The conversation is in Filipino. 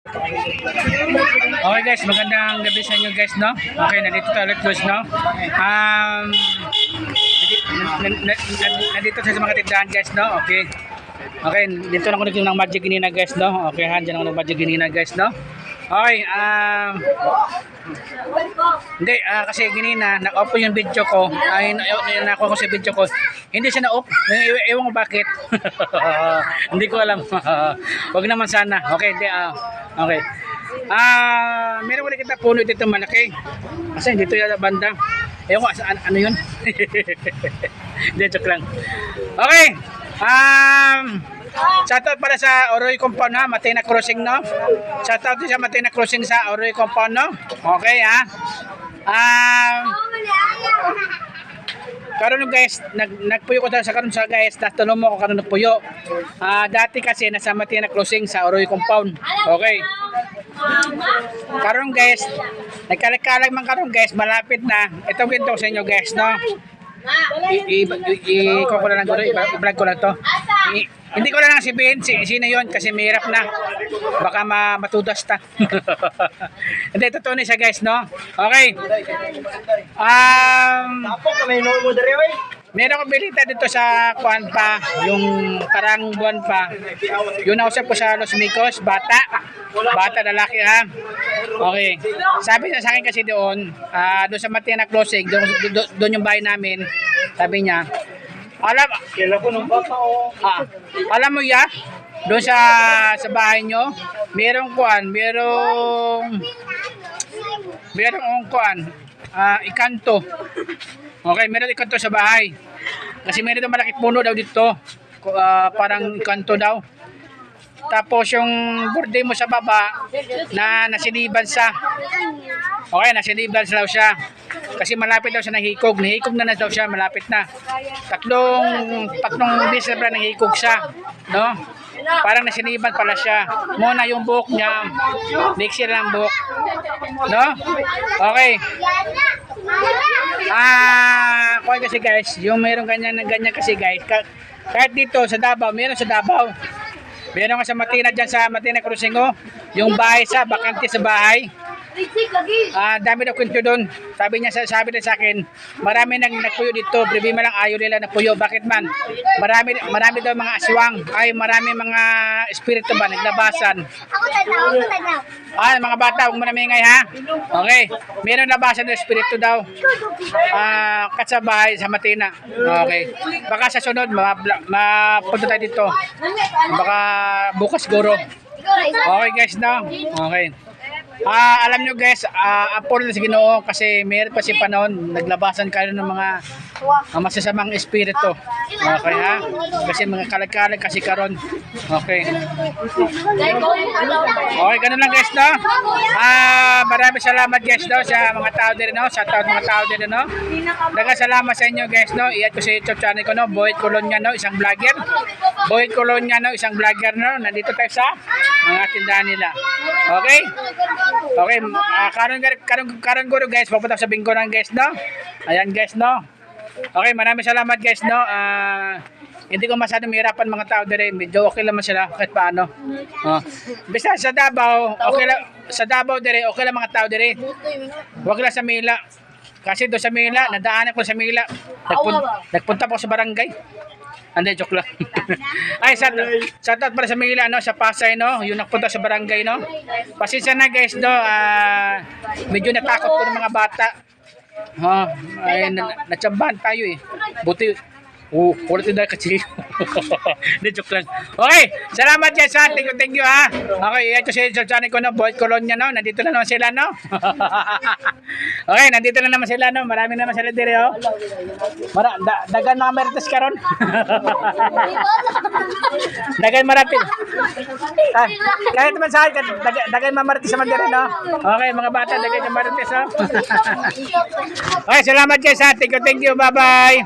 Okay guys, magandang gabi sa inyo guys, no? Okay, nandito tayo ulit guys, no? Nandito sa mga tindahan guys, no? Okay. Okay, dito na ako naging ng Magic Ginina guys, no? Okay, dyan ako ng Magic Ginina guys, no? Okay, hindi, kasi ginina, na-off ko yung video ko. Ay, nakuha ko sa video ko. Hindi siya na-off. Ewan ko bakit. Hindi ko alam. Wag naman sana. Okay, hindi, okay. Meron ulit kita puno dito malaki. Kasi dito yung banda. Ewan ko, ano yun? Hindi, joke lang. Okay. Shoutout para sa Oroy Compound ha, Matena Crossing no. Shoutout din sa Matena Crossing sa Oroy Compound no. Okay ha. Karon guys, nagpuyo ko sa karon sa guys, tatanong mo ko karon nagpuyo. Dati kasi nasa Matena Crossing sa Oroy Compound. Okay. Karon guys, nagkalakalag man karon guys, malapit na. Itong ginto sa inyo guys no. I-vlog ko lang to. Hindi ko lang sabihin sino yun kasi mahirap na. Baka matudas ta. Hindi, totoo na siya guys, no? Okay. Meron akong bilita dito sa kuan pa, yung parang buwan pa. Yun nausap ko sa Los Micos, bata lalaki ha. Okay. Sabi niya sa akin kasi doon sa Matena Crossing, doon yung bahay namin. Sabi niya, alam mo ya, doon sa bahay nyo, merong kuan, ikanto. Okay, meron ikanto sa bahay. Kasi meron daw malaki puno daw dito. Parang ikanto daw. Tapos yung burde mo sa baba na nasiniban siya. Okay, nasiniban daw siya. Kasi malapit daw siya nahikog. Nahikog na daw siya, malapit na. Tatlong beses na nahikog siya. No? Parang nasiniban pala siya. Muna yung buhok niya. Mixer ng buhok. No? Okay. Kung kasi guys, yung mayroong ganyan kasi guys, kahit dito sa Davao, meron sa Davao. Meron ka sa Matena dyan sa Matena Crossing yung bahay sa bakante sa bahay. Dami daw kwento doon. Sabi din sa akin, marami nang nagpuyo dito. Problema lang ayaw nila nagpuyo. Bakit man? Marami daw mga aswang. Marami mga espiritu ba naglabasan. Mga bata, huwag mo na mingay ha. Okay. Meron labasan ng espiritu daw. Kat sa bahay sa Matena. Okay. Baka sa sunod mapunta tayo dito. Baka bukas siguro. Okay guys no. Okay. Alam nyo guys, apol na si Ginoo kasi meron pa si panahon naglabasan kayo ng mga masasamang espiritu. Okay ha? Kasi mga kalag-kalag kasi karon. Okay. Okay, ganun lang guys no. Maraming salamat guys no sa mga tao din no. Sa mga tao din no. Daghang salamat sa inyo guys no. I-add ko sa YouTube channel ko no, Boyd Colonia no, isang vlogger. Boyd Colonia no, isang vlogger no. Nandito tayo sa mga tindahan nila. Okay? Okay, karon guro guys, papunta sa Bingo ng guys no. Ayan guys no. Okay, maraming salamat guys no. Hindi ko masyadong mahirapan mga tao dire, medyo okay lang sila kahit paano. Basta sa Davao, okay lang sa Davao dire, okay lang mga tao dire. Wag lang sa Mila. Kasi do sa Mila, nadaanan ko sa Mila. Nagpunta po sa barangay. Hindi, joke lang. Ay, shoutout para sa Mila, no, sa Pasay, no, yung nagpunta sa barangay, no. Pasensya na guys, no, medyo natakot ko ng mga bata. Ay, natsambahan tayo eh. Buti, ulit yung dahil kasi. Hindi, joke lang. Okay, salamat guys ha. Thank you ha. Okay, ito si channel ko no, Boyd Colonia no. Nandito na naman sila no. Okay, nandito na naman sila no. Marami naman sila dire oh. Dagan mga marites karon. Dagan marapil. Kahit naman sa akin, dagan mga marites naman dire no. Okay, mga bata, dagan mga marites oh. Okay, salamat guys ha. Thank you. Bye-bye.